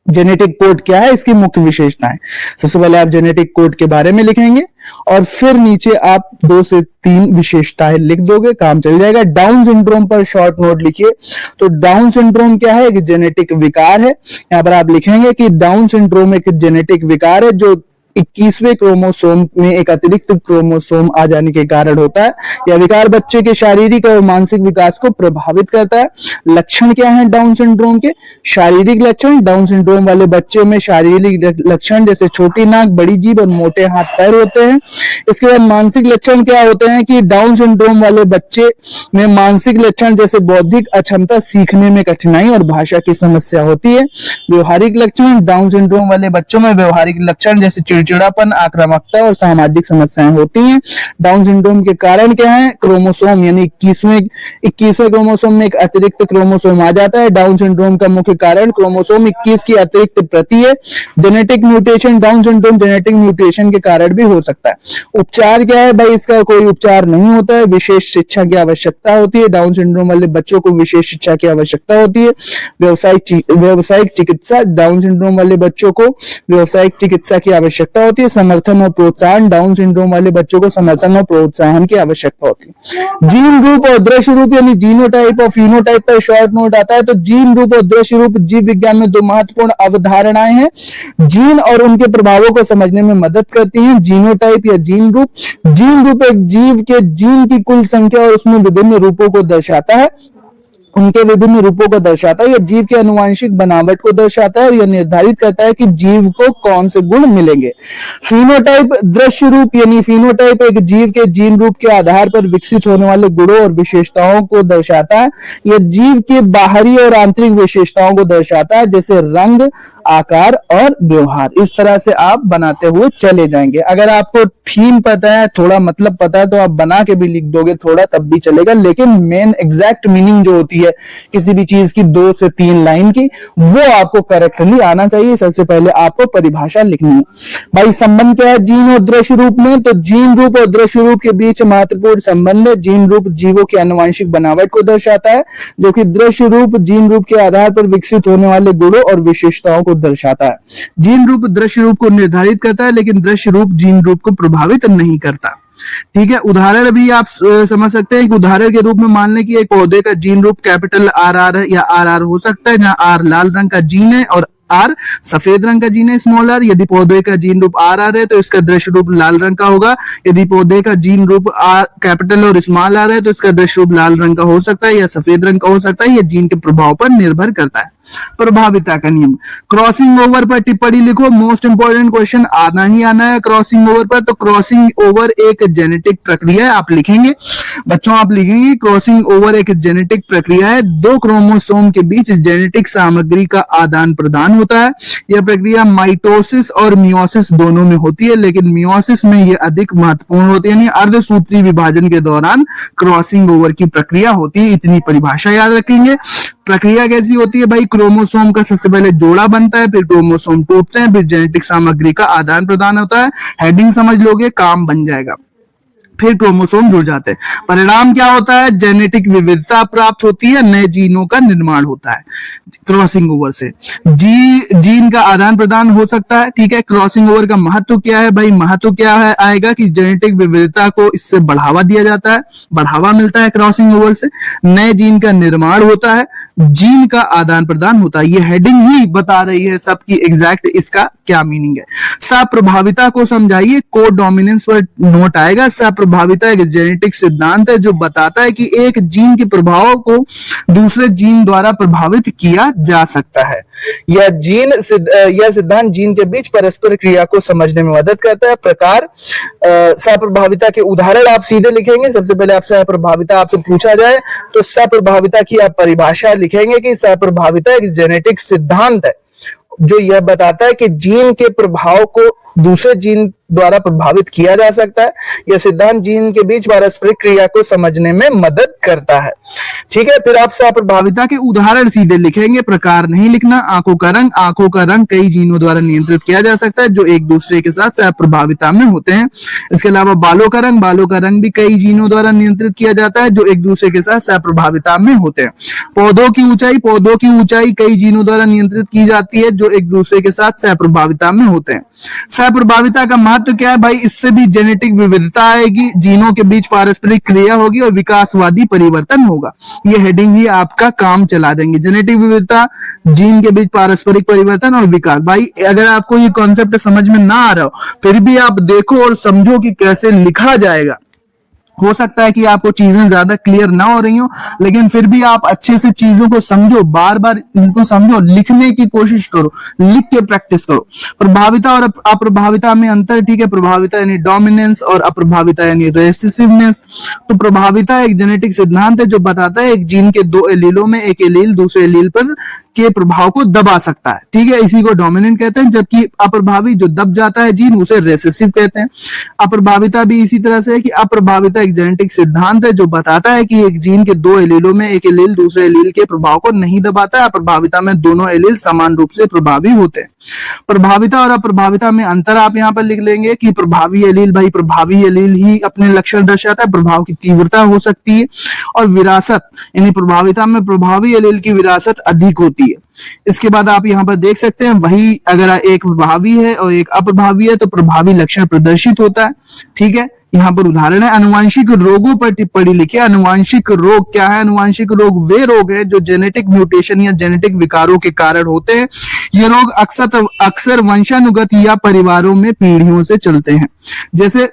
जेनेटिक कोड क्या है, इसकी मुख्य विशेषताएं। सबसे पहले आप जेनेटिक कोड के बारे में लिखेंगे और फिर नीचे आप 2 से 3 विशेषताएं लिख दोगे, काम चल जाएगा। डाउन सिंड्रोम पर शॉर्ट नोट लिखिए। तो डाउन सिंड्रोम क्या है, एक जेनेटिक विकार है। यहां पर आप लिखेंगे कि डाउन सिंड्रोम एक जेनेटिक विकार है जो 21वें क्रोमोसोम में एक अतिरिक्त क्रोमोसोम आ जाने के कारण होता है। यह विकार बच्चे के शारीरिक और मानसिक विकास को प्रभावित करता है। लक्षण क्या है डाउन सिंड्रोम के, शारीरिक लक्षण। डाउन सिंड्रोम वाले बच्चे में शारीरिक लक्षण जैसे छोटी नाक, बड़ी जीभ और मोटे हाथ पैर होते हैं। इसके बाद मानसिक लक्षण क्या होते हैं कि डाउन सिंड्रोम वाले बच्चे में मानसिक लक्षण जैसे बौद्धिक अक्षमता, सीखने में कठिनाई और भाषा की समस्या होती है। व्यवहारिक लक्षण, डाउन सिंड्रोम वाले बच्चों में व्यवहारिक लक्षण जैसे चिड़चिड़ापन, आक्रामकता और सामाजिक समस्याएं होती हैं। डाउन सिंड्रोम के कारण क्या है? क्रोमोसोम यानी 21वें क्रोमोसोम में एक अतिरिक्त क्रोमोसोम आ जाता है। डाउन सिंड्रोम का मुख्य कारण क्रोमोसोम 21 की अतिरिक्त प्रति है। Genetic mutation, down syndrome genetic mutation के कारण भी हो सकता है। उपचार क्या है भाई? इसका कोई उपचार नहीं होता है, विशेष शिक्षा की आवश्यकता होती है। डाउन सिंड्रोम वाले बच्चों को विशेष शिक्षा की आवश्यकता होती है। व्यवसायिक चिकित्सा, डाउन सिंड्रोम वाले बच्चों को व्यवसायिक चिकित्सा की आवश्यकता होती है। समर्थन और प्रोत्साहन, डाउन सिंड्रोम वाले बच्चों को समर्थन और प्रोत्साहन की आवश्यकता होती है। जीन रूप और दृश्य रूप यानी जीनोटाइप और फिनोटाइप पर शॉर्ट नोट आता है। तो जीन रूप और दृश्य रूप जीव विज्ञान में दो महत्वपूर्ण अवधारणाएं हैं। जीन और उनके प्रभावों को समझने में मदद करती हैं। जीनोटाइप या जीन रूप एक जीव के जीन की कुल संख्या और उसमें विभिन्न रूपों को दर्शाता है, उनके विभिन्न रूपों को दर्शाता है। यह जीव के आनुवंशिक बनावट को दर्शाता है और यह निर्धारित करता है कि जीव को कौन से गुण मिलेंगे। फिनोटाइप दृश्य रूप यानी फिनोटाइप एक जीव के जीन रूप के आधार पर विकसित होने वाले गुणों और विशेषताओं को दर्शाता है। यह जीव के बाहरी और आंतरिक विशेषताओं को दर्शाता है, जैसे रंग, आकार और व्यवहार। इस तरह से आप बनाते हुए चले जाएंगे। अगर आपको थीम पता है, थोड़ा मतलब पता है, तो आप बना के भी लिख दोगे थोड़ा, तब भी चलेगा। लेकिन मेन एग्जैक्ट मीनिंग जो होती है किसी भी चीज की 2 से 3 लाइन की, वो आपको करेक्टली आना चाहिए। सबसे पहले आपको परिभाषा लिखनी है। भाई संबंध क्या है जीन और दृश्य रूप में? तो जीन रूप और दृश्य रूप के बीच महत्वपूर्ण संबंध है। जीन रूप जीवों की आनुवंशिक बनावट को दर्शाता है, जबकि दृश्य रूप जीन रूप के आधार पर विकसित होने वाले गुणों और विशेषताओं को दर्शाता है। जीन रूप दृश्य रूप को निर्धारित करता है, लेकिन दृश्य रूप जीन रूप को प्रभावित नहीं करता। ठीक है, उदाहरण भी आप समझ सकते हैं कि उदाहरण के रूप में मान लें कि एक पौधे का जीन रूप कैपिटल RR है या RR हो सकता है, जहां R लाल रंग का जीन है और R सफेद रंग का जीन है, स्मॉल r। यदि पौधे का जीन रूप RR है तो इसका दृश्य रूप लाल रंग का होगा। यदि पौधे का जीन रूप कैपिटल और स्मॉल r है तो इसका दृश्य रूप लाल रंग का हो सकता है या सफेद रंग का हो सकता है। यह जीन के प्रभाव पर निर्भर करता है। प्रभाविता का नियम, क्रॉसिंग ओवर पर टिप्पणी लिखो। मोस्ट इंपॉर्टेंट क्वेश्चन आना ही आना है क्रॉसिंग ओवर पर। तो क्रॉसिंग ओवर एक जेनेटिक प्रक्रिया है, आप लिखेंगे बच्चों, आप लिखेंगे क्रॉसिंग ओवर एक जेनेटिक प्रक्रिया है। 2 क्रोमोसोम के बीच जेनेटिक सामग्री का आदान प्रदान होता है। यह प्रक्रिया माइटोसिस और मियोसिस दोनों में होती है, लेकिन मियोसिस में यह अधिक महत्वपूर्ण होती है, यानी अर्धसूत्री विभाजन के दौरान क्रॉसिंग ओवर की प्रक्रिया होती है। इतनी परिभाषा याद रखेंगे। प्रक्रिया कैसी होती है भाई? क्रोमोसोम का सबसे पहले जोड़ा बनता है, फिर क्रोमोसोम टूटते हैं, फिर जेनेटिक सामग्री का आदान प्रदान होता है। हेडिंग समझ लोगे, काम बन जाएगा। फिर क्रोमोसोम जुड़ जाते हैं। परिणाम क्या होता है? जेनेटिक विविधता प्राप्त होती है, नए जीनों का निर्माण होता है क्रॉसिंग ओवर से। जीन का आदान प्रदान हो सकता है। ठीक है, क्रॉसिंग ओवर का महत्व क्या है भाई? महत्व क्या है आएगा कि जेनेटिक विविधता को इससे बढ़ावा दिया जाता है, बढ़ावा मिलता है क्रॉसिंग ओवर से। नए जीन का निर्माण होता है, जीन का आदान प्रदान होता है। ये हेडिंग ही बता रही है सबकी एग्जैक्ट इसका क्या मीनिंग है। सप्रभाविता को समझाइए, को डोमिनेंस पर नोट आएगा। सप्रभाविता एक जेनेटिक सिद्धांत है जो बताता है कि एक जीन के प्रभाव को दूसरे जीन द्वारा प्रभावित किया जा सकता है। यह सिद्धांत जीन के बीच परस्पर क्रिया को समझने में मदद करता है। प्रकार, सप्रभाविता के उदाहरण आप सीधे लिखेंगे। सबसे पहले आप सप्रभाविता आपसे पूछा जाए तो सप्रभाविता की आप परिभाषा लिखेंगे कि सप्रभाविता एक जेनेटिक सिद्धांत है जो यह बताता है कि जीन के प्रभाव को दूसरे जीन द्वारा प्रभावित किया जा सकता है। यह सिद्धांत जीन के बीच पारस्परिक क्रिया को समझने में मदद करता है। ठीक है, फिर आप सप्रभाविता के उदाहरण सीधे लिखेंगे, प्रकार नहीं लिखना। आंखों का रंग कई जीनों द्वारा नियंत्रित किया जा सकता है जो एक दूसरे के साथ सप्रभाविता में होते हैं। इसके अलावा बालों का रंग भी कई जीनों द्वारा नियंत्रित किया जाता है जो एक दूसरे के साथ सप्रभाविता में होते हैं। पौधों की ऊंचाई कई जीनों द्वारा नियंत्रित की जाती है जो एक दूसरे के साथ सप्रभाविता में होते हैं। सप्रभाविता का महत्व क्या है भाई? इससे भी जेनेटिक विविधता आएगी, जीनों के बीच पारस्परिक क्रिया होगी और विकासवादी परिवर्तन होगा। ये हेडिंग ही आपका काम चला देंगे। जेनेटिक विविधता, जीन के बीच पारस्परिक परिवर्तन और विकास। भाई अगर आपको ये कॉन्सेप्ट समझ में ना आ रहा हो फिर भी आप देखो और समझो कि कैसे लिखा जाएगा। हो सकता है कि आपको चीजें ज्यादा क्लियर ना हो रही हो, लेकिन फिर भी आप अच्छे से चीजों को समझो, बार बार इनको समझो, लिखने की कोशिश करो, लिख के प्रैक्टिस करो। प्रभाविता और अप्रभाविता में अंतर। ठीक है, प्रभाविता यानी डोमिनेंस और अप्रभाविता यानी रेसेसिवनेस। तो प्रभाविता एक जेनेटिक सिद्धांत है जो बताता है एक जीन के 2 एलीलों में एक एलील दूसरे एलील पर के प्रभाव को दबा सकता है, ठीक है, इसी को डोमिनेंट कहते हैं। जबकि अप्रभावी जो दब जाता है जीन, उसे रेसेसिव कहते हैं। अप्रभाविता भी इसी तरह से है कि अप्रभाविता एक जेनेटिक सिद्धांत है जो बताता है कि एक जीन के दो एलीलों में एक एलील दूसरे एलील के प्रभाव को नहीं दबाता है। अप्रभाविता में दोनों एलील समान रूप से प्रभावी होते हैं। प्रभाविता और अप्रभाविता में अंतर आप यहां पर लिख लेंगे कि प्रभावी एलील, भाई प्रभावी एलील ही अपने लक्षण दर्शाता है, प्रभाव की तीव्रता हो सकती है। और विरासत, यानी प्रभाविता में प्रभावी एलील की विरासत अधिक होती है। इसके बाद आप यहां पर देख सकते हैं, वही अगर एक प्रभावी है और एक अप्रभावी है तो प्रभावी लक्षण प्रदर्शित होता है, ठीक है। यहाँ पर उदाहरण है, अनुवांशिक रोगों पर टिप्पणी लिखिए। अनुवांशिक रोग क्या है? अनुवांशिक रोग वे रोग है जो जेनेटिक म्यूटेशन या जेनेटिक विकारों के कारण होते हैं। ये रोग अक्सर वंशानुगत या परिवारों में पीढ़ियों से चलते हैं। जैसे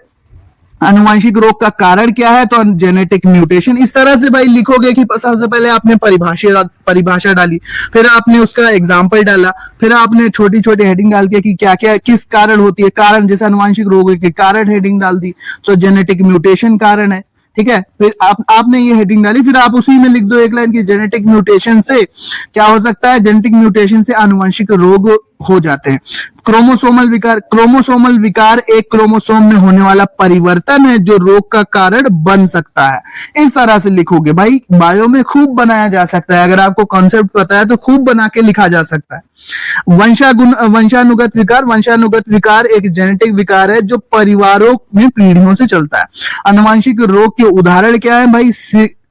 अनुवांशिक रोग का कारण क्या है? तो जेनेटिक म्यूटेशन। इस तरह से भाई लिखोगे कि सबसे पहले आपने परिभाषा डाली, फिर आपने उसका एग्जाम्पल डाला, फिर आपने छोटी छोटी हेडिंग डाल के कि क्या क्या किस कारण होती है, कारण जैसे अनुवांशिक रोग के कारण हेडिंग डाल दी तो जेनेटिक म्यूटेशन कारण है, ठीक है। फिर आपने ये हेडिंग डाली, फिर आप उसी में लिख दो एक लाइन की जेनेटिक म्यूटेशन से क्या हो सकता है? जेनेटिक म्यूटेशन से आनुवंशिक रोग हो जाते हैं। क्रोमोसोमल विकार एक क्रोमोसोम में होने वाला परिवर्तन है जो रोग का कारण बन सकता है। इस तरह से लिखोगे भाई, बायो में खूब बनाया जा सकता है। अगर आपको कॉन्सेप्ट पता है तो खूब बना के लिखा जा सकता है। वंशानुगत विकार एक जेनेटिक विकार है जो परिवारों में पीढ़ियों से चलता है। आनुवंशिक रोग के उदाहरण क्या है भाई?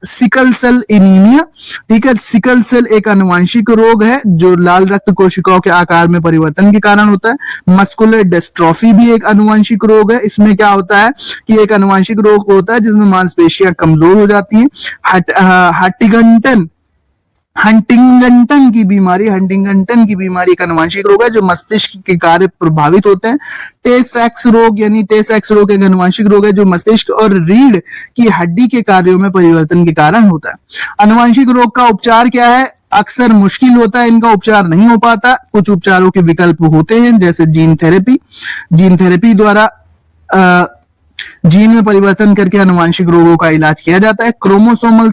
सिकल सेल एनीमिया, ठीक है। सिकल सेल एक अनुवांशिक रोग है जो लाल रक्त कोशिकाओं के आकार में परिवर्तन के कारण होता है। मस्कुलर डिस्ट्रॉफी भी एक अनुवांशिक रोग है। इसमें क्या होता है कि एक अनुवांशिक रोग होता है जिसमें मांसपेशियां कमजोर हो जाती हैं। हंटिंगटन की बीमारी एक अनुवांशिक रोग है जो मस्तिष्क के कार्य प्रभावित होते हैं। टे सेक्स रोग एक अनुवांशिक रोग है जो मस्तिष्क और रीढ़ की हड्डी के कार्यों में परिवर्तन के कारण होता है। अनुवांशिक रोग का उपचार क्या है? अक्सर मुश्किल होता है, इनका उपचार नहीं हो पाता। कुछ उपचारों के विकल्प होते हैं जैसे जीन थेरेपी द्वारा जीन में परिवर्तन करके अनुवांशिक रोगों का इलाज किया जाता है। क्रोमोसोमल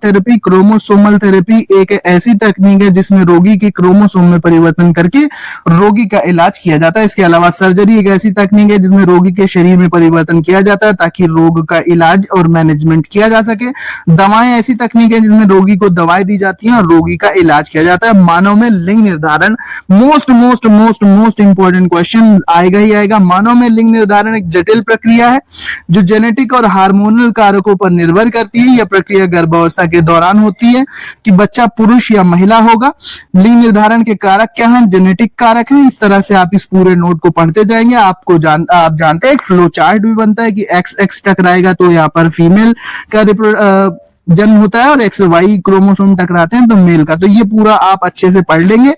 थेरेपी एक ऐसी तकनीक है जिसमें रोगी के क्रोमोसोम में परिवर्तन करके रोगी का इलाज किया जाता है। इसके अलावा सर्जरी एक ऐसी तकनीक है जिसमें रोगी के शरीर में परिवर्तन किया जाता है ताकि रोग का इलाज और मैनेजमेंट किया जा सके। दवाएं ऐसी तकनीक है जिसमें रोगी को दवाएं दी जाती हैं और रोगी का इलाज किया जाता है। मानव में लिंग निर्धारण, मोस्ट इंपॉर्टेंट क्वेश्चन आएगा ही आएगा। मानव में लिंग निर्धारण एक जटिल प्रक्रिया है जो जेनेटिक और हार्मोनल कारकों पर निर्भर करती है। यह प्रक्रिया गर्भावस्था के दौरान होती है कि बच्चा पुरुष या महिला होगा। लिंग निर्धारण के कारक क्या हैं? जेनेटिक कारक हैं। इस तरह से आप इस पूरे नोट को पढ़ते जाएंगे। आप जानते हैं एक फ्लो चार्ट भी बनता है कि एक्स टकराएगा तो यहाँ पर फीमेल का जन्म होता है और एक्स वाई क्रोमोसोम टकराते हैं तो मेल का। तो ये पूरा आप अच्छे से पढ़ लेंगे।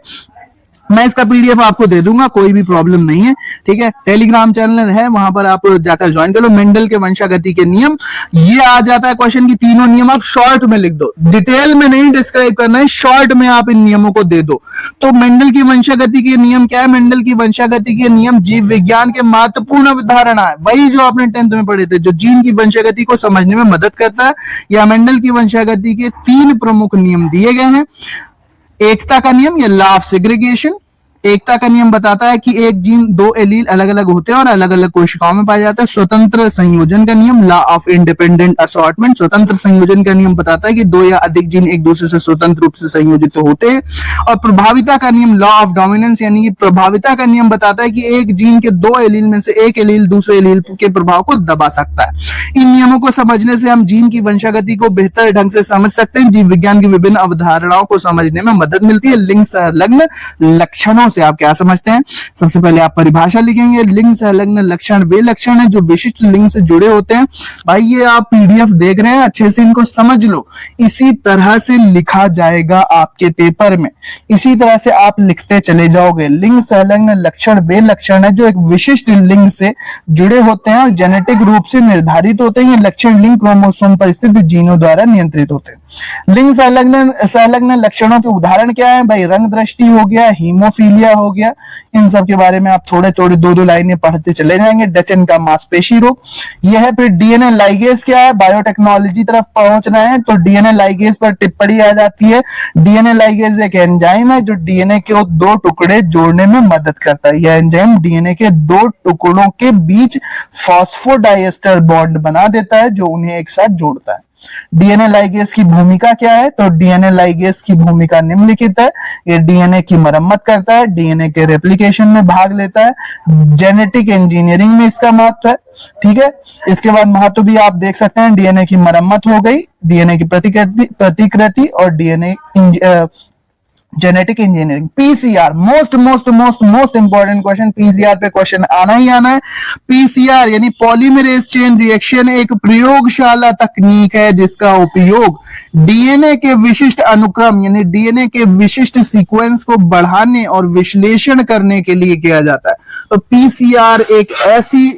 मैं इसका पीडीएफ आपको दे दूंगा, कोई भी प्रॉब्लम नहीं है, ठीक है। टेलीग्राम चैनल है, वहां पर आप जाकर ज्वाइन कर लो। मेंडल के वंशागति के नियम, ये आ जाता है क्वेश्चन की तीनों नियम आप शॉर्ट में लिख दो, डिटेल में नहीं डिस्क्राइब करना है, शॉर्ट में आप इन नियमों को दे दो। तो मेंडल की वंशागति के नियम क्या है? मेंडल की वंशागति के नियम जीव विज्ञान के महत्वपूर्ण अवधारणा है, वही जो आपने 10th में पढ़े थे, जो जीन की वंशागति को समझने में मदद करता है। या मेंडल की वंशागति के 3 प्रमुख नियम दिए गए हैं। एकता का नियम या लॉ ऑफ सेग्रीगेशन, एकता का नियम बताता है कि एक जीन 2 एलील अलग अलग होते हैं और अलग अलग कोशिकाओं में पाया जाता है। स्वतंत्र संयोजन का नियम, लॉ ऑफ इंडिपेंडेंट असॉर्टमेंट, स्वतंत्र संयोजन का नियम बताता है कि 2 या अधिक जीन एक दूसरे से स्वतंत्र रूप से संयोजित होते हैं। और प्रभाविता का नियम, लॉ ऑफ डोमिनेंस, यानी कि प्रभाविता का नियम बताता है कि एक जीन के 2 एलील में से एक एलील दूसरे एलील के प्रभाव को दबा सकता है। इन नियमों को समझने से हम जीन की वंशागति को बेहतर ढंग से समझ सकते हैं। जीव विज्ञान की विभिन्न अवधारणाओं को समझने में मदद मिलती है। लिंग संलग्न लक्षणों से आप क्या समझते हैं? सबसे पहले आप परिभाषा लिखेंगे। लिंग संलग्न लक्षण वे लक्षण है जो विशिष्ट लिंग से जुड़े होते हैं। भाई ये आप पीडीएफ देख रहे हैं, अच्छे से इनको समझ लो। इसी तरह से लिखा जाएगा आपके पेपर में, इसी तरह से आप लिखते चले जाओगे। लिंग संलग्न लक्षण वे लक्षण है जो एक विशिष्ट लिंग से जुड़े होते हैं और जेनेटिक रूप से निर्धारित होते हैं। ये लक्षण लिंग क्रोमोसोम पर स्थित जीनों द्वारा नियंत्रित होते हैं। लिंग संलग्न लक्षणों के उदाहरण क्या है भाई? रंग दृष्टि हो गया, हीमोफीलिया हो गया, इन सब के बारे में आप थोड़े थोड़े दो लाइनें पढ़ते चले जाएंगे। डचन का मांसपेशी रोग यह है। फिर डीएनए लाइगेज क्या है? बायोटेक्नोलॉजी तरफ पहुंच रहे हैं तो डीएनए लाइगेज पर टिप्पणी आ जाती है। डीएनए लाइगेज एक एंजाइम है जो डीएनए के दो टुकड़े जोड़ने में मदद करता है। यह एंजाइम डीएनए के दो टुकड़ों के बीच फॉस्फोडाइएस्टर बॉन्ड बना देता है जो उन्हें एक साथ जोड़ता है। डीएनए लाइगेज की भूमिका क्या है? तो डीएनए लाइगेज की भूमिका निम्नलिखित है। ये डीएनए की मरम्मत करता है, डीएनए के रेप्लिकेशन में भाग लेता है, जेनेटिक इंजीनियरिंग में इसका महत्व है। ठीक है, इसके बाद महत्व भी आप देख सकते हैं। डीएनए की मरम्मत हो गई, डीएनए की प्रतिकृति और DNA genetic engineering. PCR most important question, PCR पे क्वेश्चन आना ही आना है। पीसीआर यानी पॉलीमरेज चेन रिएक्शन एक प्रयोगशाला तकनीक है जिसका उपयोग डीएनए के विशिष्ट अनुक्रम यानी डीएनए के विशिष्ट सीक्वेंस को बढ़ाने और विश्लेषण करने के लिए किया जाता है। तो पीसीआर एक ऐसी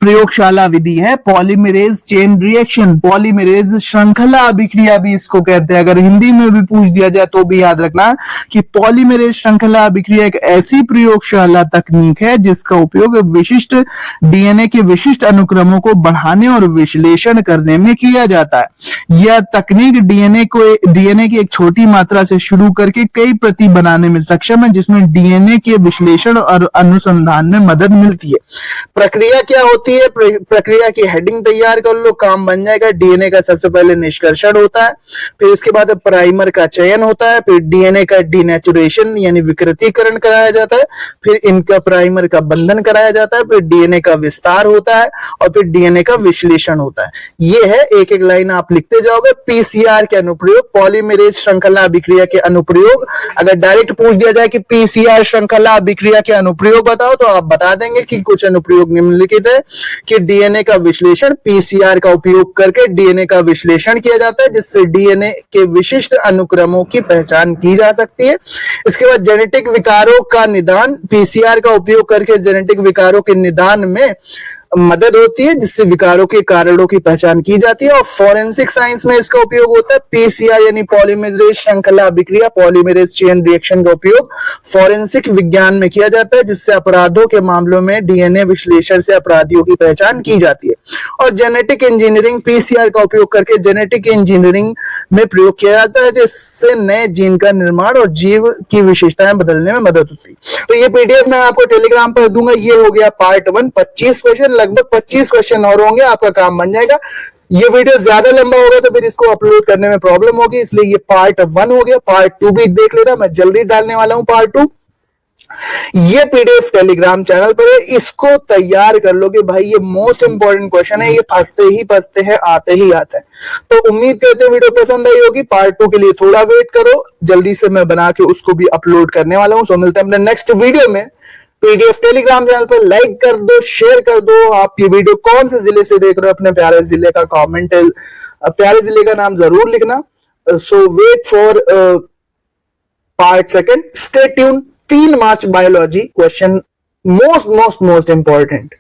प्रयोगशाला विधि है। पॉलीमरेज चेन रिएक्शन, पॉलीमरेज श्रृंखला अभिक्रिया भी इसको कहते हैं। अगर हिंदी में भी पूछ दिया जाए तो भी याद रखना कि पॉलीमरेज श्रृंखला अभिक्रिया एक ऐसी प्रयोगशाला तकनीक है जिसका उपयोग विशिष्ट डीएनए के विशिष्ट अनुक्रमों को बढ़ाने और विश्लेषण करने में किया जाता है। यह तकनीक डीएनए की एक छोटी मात्रा से शुरू करके कई प्रति बनाने में सक्षम है जिसमें डीएनए के विश्लेषण और अनुसंधान में मदद मिलती है। प्रक्रिया क्या होती है? प्रक्रिया की हेडिंग तैयार कर लो, काम बन जाएगा। डीएनए का सबसे पहले निष्कर्षण होता है, फिर इसके बाद प्राइमर का चयन होता है, फिर डीएनए का डीनेचुरेशन यानी विकृतीकरण कराया जाता है, फिर इनका प्राइमर का बंधन कराया जाता है, फिर डीएनए का विस्तार होता है और फिर डीएनए का विश्लेषण होता है। ये है, एक एक लाइन आप लिखते जाओगे। पीसीआर के अनुप्रयोग, पॉलीमरेज श्रृंखला अभिक्रिया के अनुप्रयोग। अगर डायरेक्ट पूछ दिया जाए कि पीसीआर श्रृंखला अभिक्रिया के अनुप्रयोग बताओ तो आप बता देंगे कि कुछ अनुप्रयोग निम्नलिखित है कि डीएनए का विश्लेषण, पीसीआर का उपयोग करके डीएनए का विश्लेषण किया जाता है जिससे डीएनए के विशिष्ट अनुक्रमों की पहचान की जा सकती है। इसके बाद जेनेटिक विकारों का निदान, पीसीआर का उपयोग करके जेनेटिक विकारों के निदान में मदद होती है जिससे विकारों के कारणों की पहचान की जाती है। और फॉरेंसिक साइंस में इसका उपयोग होता है। पीसीआर यानी पॉलीमरेज श्रृंखला अभिक्रिया, पॉलीमरेज चेन रिएक्शन का उपयोग फॉरेंसिक विज्ञान में किया जाता है जिससे अपराधों के मामलों में डीएनए विश्लेषण से अपराधियों की पहचान की जाती है। और जेनेटिक इंजीनियरिंग, पीसीआर का उपयोग करके जेनेटिक इंजीनियरिंग में प्रयोग किया जाता है जिससे नए जीन का निर्माण और जीव की विशेषताएं बदलने में मदद होती है। तो ये पीडीएफ मैं आपको टेलीग्राम पर दूंगा। ये हो गया पार्ट 1, 25 क्वेश्चन, लगभग 25 क्वेश्चन और होंगे, आपका काम बन जाएगा। ये वीडियो ज्यादा लंबा होगा तो फिर इसको अपलोड करने में प्रॉब्लम होगी, इसलिए ये पार्ट 1 हो गया। पार्ट 2 भी देख लेना, मैं जल्दी डालने वाला हूं पार्ट 2। ये पीडीएफ टेलीग्राम चैनल पर है, इसको तैयार कर लोगे भाई। ये मोस्ट इंपॉर्टेंट क्वेश्चन है, ये फंसते हैं, आते ही आते हैं। तो उम्मीद करते हैं वीडियो पसंद आई होगी। पार्ट 2 के लिए थोड़ा वेट करो, जल्दी से मैं बना के उसको भी अपलोड करने वाला हूं। सो मिलते हैं अपने नेक्स्ट वीडियो में। पीडीएफ टेलीग्राम चैनल पर लाइक कर दो, शेयर कर दो। आप ये वीडियो कौन से जिले से देख रहे हो, अपने प्यारे जिले का कमेंट, प्यारे जिले का नाम जरूर लिखना। So wait for part 2। Stay tune. 3 मार्च बायोलॉजी क्वेश्चन, मोस्ट इंपॉर्टेंट।